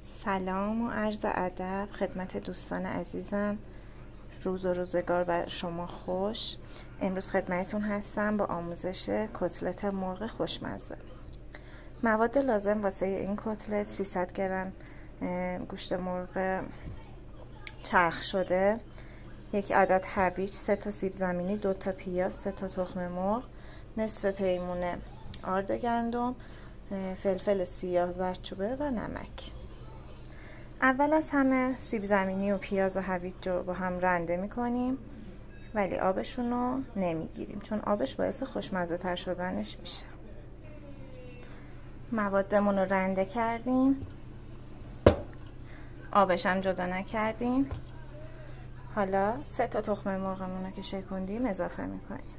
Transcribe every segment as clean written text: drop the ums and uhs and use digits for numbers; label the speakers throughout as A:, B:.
A: سلام و عرض ادب خدمت دوستان عزیزم. روز و روزگار بر شما خوش. امروز خدمتتون هستم با آموزش کتلت مرغ خوشمزه. مواد لازم واسه این کتلت 300 گرم گوشت مرغ چرخ شده، 1 عدد هویج، 3 تا سیب زمینی، 2 تا پیاز، 3 تا تخم مرغ، نصف پیمونه آرد گندم، فلفل سیاه، زردچوبه و نمک. اول از همه سیب زمینی و پیاز و هویج رو با هم رنده میکنیم، ولی آبشون رو نمیگیریم چون آبش باعث خوشمزه تر شدنش میشه. موادمون رو رنده کردیم، آبش هم جدا نکردیم. حالا 3 تا تخم مرغمون رو که شکوندیم اضافه میکنیم.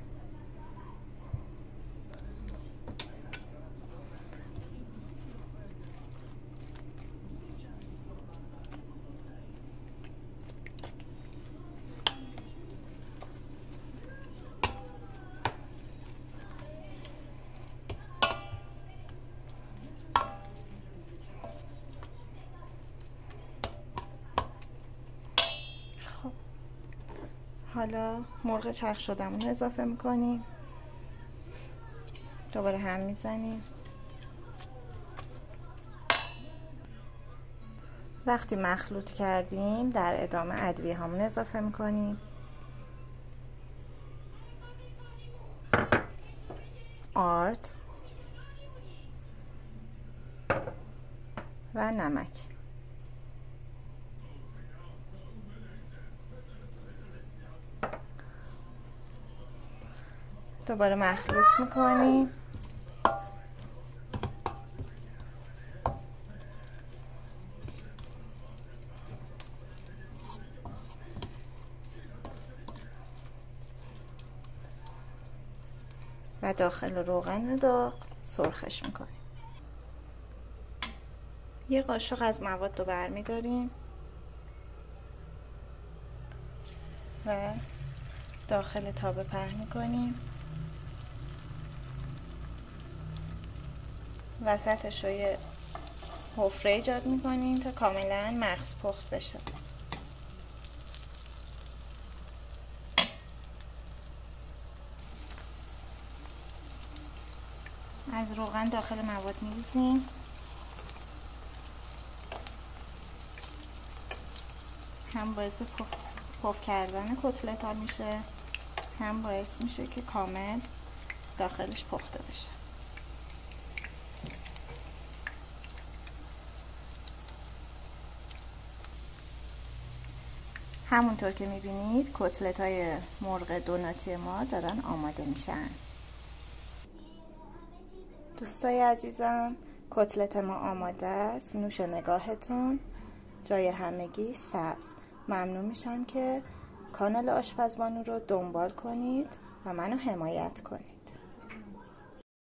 A: حالا مرغ چرخ شدمون رو اضافه میکنیم، دوباره هم میزنیم. وقتی مخلوط کردیم در ادامه ادویه هامون اضافه میکنیم، آرد و نمک. دوباره مخلوط میکنیم. و داخل روغن داغ سرخش میکنیم. یه قاشق از مواد رو برمیداریم و داخل تابه پهن میکنیم. وسطش رو یه حفره ایجاد میکنیم تا کاملا مغز پخت بشه. از روغن داخل مواد میریزیم. هم باعث پف کردن کتلت ها میشه، هم باعث میشه که کامل داخلش پخته بشه. همونطور که میبینید کتلت های مرغ دوناتی ما دارن آماده میشن. دوستای عزیزم، کتلت ما آماده است. نوش نگاهتون. جای همگی سبز. ممنون میشم که کانال آشپزبانو رو دنبال کنید و منو حمایت کنید.